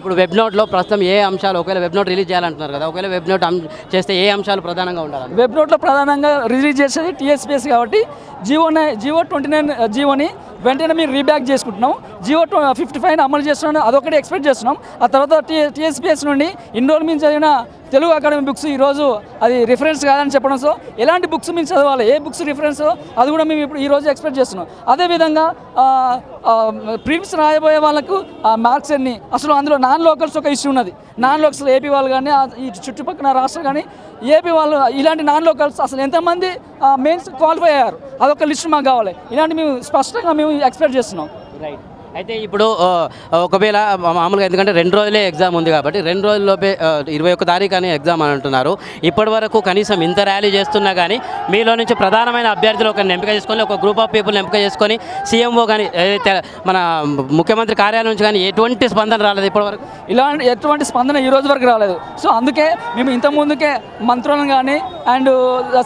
ఇప్పుడు వెబ్ నోట్లో ప్రస్తుతం ఏ అంశాలు ఒకవేళ వెబ్ నోట్ రిలీజ్ చేయాలంటున్నారు కదా, ఒకవేళ వెబ్ నోట్ చేస్తే ఏ అంశాలు ప్రధానంగా ఉండాలి? వెబ్ నోట్లో ప్రధానంగా రిలీజ్ చేసేది టీఎస్పీఎస్ కాబట్టి జియో 29 జియోని వెంటనే మీరు రీబ్యాక్ చేసుకుంటున్నాం. జియో 55 అమలు చేస్తున్నాం, అదొకటి ఎక్స్పెక్ట్ చేస్తున్నాం. ఆ తర్వాత టీఎస్పీఎస్ నుండి ఇన్ని రోజులు మేము చదివిన తెలుగు అకాడమీ బుక్స్ ఈరోజు అది రిఫరెన్స్ కాదని చెప్పడం. సో ఎలాంటి బుక్స్ మేము చదవాలి, ఏ బుక్స్ రిఫరెన్స్, అది కూడా మేము ఇప్పుడు ఈరోజు ఎక్స్పెక్ట్ చేస్తున్నాం. అదేవిధంగా ప్రిలిమ్స్ రాయబోయే వాళ్ళకు మార్క్స్ ఎన్ని, అసలు అందులో నాన్ లోకల్స్ ఒక ఇష్యూ ఉన్నది. నాన్ లోకల్స్ ఏపీ వాళ్ళు కానీ ఈ చుట్టుపక్కల రాష్ట్రాలు కానీ ఏపీ వాళ్ళు ఇలాంటి నాన్ లోకల్స్ అసలు ఎంతమంది మెయిన్స్ క్వాలిఫై అయ్యారు, అదొక లిస్ట్ మాకు కావాలి. ఇలాంటి మేము స్పష్టంగా మేము ఎక్స్పెక్ట్ చేస్తున్నాం. రైట్. అయితే ఇప్పుడు ఒకవేళ మామూలుగా ఎందుకంటే 2 రోజులే ఎగ్జామ్ ఉంది కాబట్టి 2 రోజుల్లోపే 21 తారీఖు అని ఎగ్జామ్ అని అంటున్నారు. ఇప్పటి వరకు కనీసం ఇంత ర్యాలీ చేస్తున్నా కానీ మీలో నుంచి ప్రధానమైన అభ్యర్థులు ఒకరిని ఎంపిక చేసుకొని, ఒక గ్రూప్ ఆఫ్ పీపుల్ని ఎంపిక చేసుకొని సీఎంఓ కానీ మన ముఖ్యమంత్రి కార్యాలయం నుంచి కానీ ఎటువంటి స్పందన రాలేదు ఇప్పటివరకు. ఇలాంటి ఎటువంటి స్పందన ఈ రోజు వరకు రాలేదు. సో అందుకే మేము ఇంతకుముందుకే మంత్రులను కానీ అండ్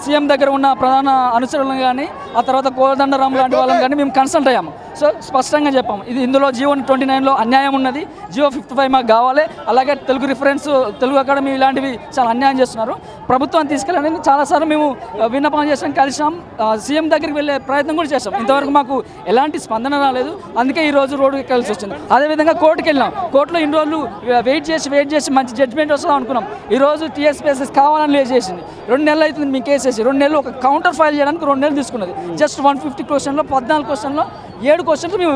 సీఎం దగ్గర ఉన్న ప్రధాన అనుచరులను కానీ ఆ తర్వాత కోదండరాం లాంటి వాళ్ళని కానీ మేము కన్సల్ట్ అయ్యాము. సో స్పష్టంగా చెప్పాము, ఇందులో జియో 29లో అన్యాయం ఉన్నది, జియో 55 మాకు కావాలి. అలాగే తెలుగు రిఫరెన్స్, తెలుగు అకాడమీ ఇలాంటివి చాలా అన్యాయం చేస్తున్నారు. ప్రభుత్వాన్ని తీసుకెళ్ళాలని చాలాసార్లు మేము విన్నపం చేసాం, కలిసాం, సీఎం దగ్గరికి వెళ్ళే ప్రయత్నం కూడా చేసాం. ఇంతవరకు మాకు ఎలాంటి స్పందన రాలేదు. అందుకే ఈరోజు రోడ్డుకి కలిసి వచ్చింది. అదేవిధంగా కోర్టుకి వెళ్ళాం. కోర్టులో ఇన్ని రోజులు వెయిట్ చేసి మంచి జడ్జ్మెంట్ వస్తుందాం అనుకున్నాం. ఈరోజు టీఎస్పీఎస్ఎస్ కావాలని లేట్ చేసింది. 2 నెలలు అవుతుంది మీ కేసేసి. 2 నెలలు ఒక కౌంటర్ ఫైల్ చేయడానికి 2 నెలలు తీసుకున్నది. జస్ట్ 150 క్వశ్చన్లో 14 క్వశ్చన్లో 7 క్వశ్చన్స్ మేము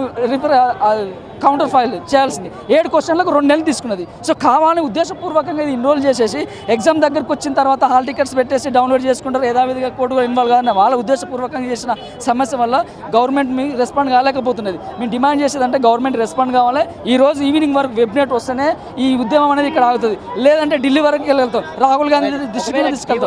కౌంటర్ ఫైల్ చేయాల్సింది. 7 క్వశ్చన్లకు 2 నెలలు తీసుకున్నది. సో కావాలని ఉద్దేశపూర్వకంగా ఇది ఇన్రోల్ చేసేసి ఎగ్జామ్ దగ్గరకు వచ్చిన తర్వాత హాల్ టికెట్స్ పెట్టేసి డౌన్లోడ్ చేసుకుంటారు, యథావిధిగా కోర్టులో ఇన్వాల్వ్ కాదని వాళ్ళ ఉద్దేశపూర్వకంగా చేసిన సమస్య వల్ల గవర్నమెంట్ మీ రెస్పాండ్ కాలేకపోతున్నది. మేము డిమాండ్ చేసేదంటే గవర్నమెంట్ రెస్పాండ్ కావాలి. ఈ రోజు ఈవినింగ్ వరకు వెబ్నెట్ వస్తేనే ఈ ఉద్యమం అనేది ఇక్కడ ఆగుతుంది. లేదంటే ఢిల్లీ వరకు వెళ్తాం, రాహుల్ గాంధీ దృష్టికి తీసుకెళ్తాం.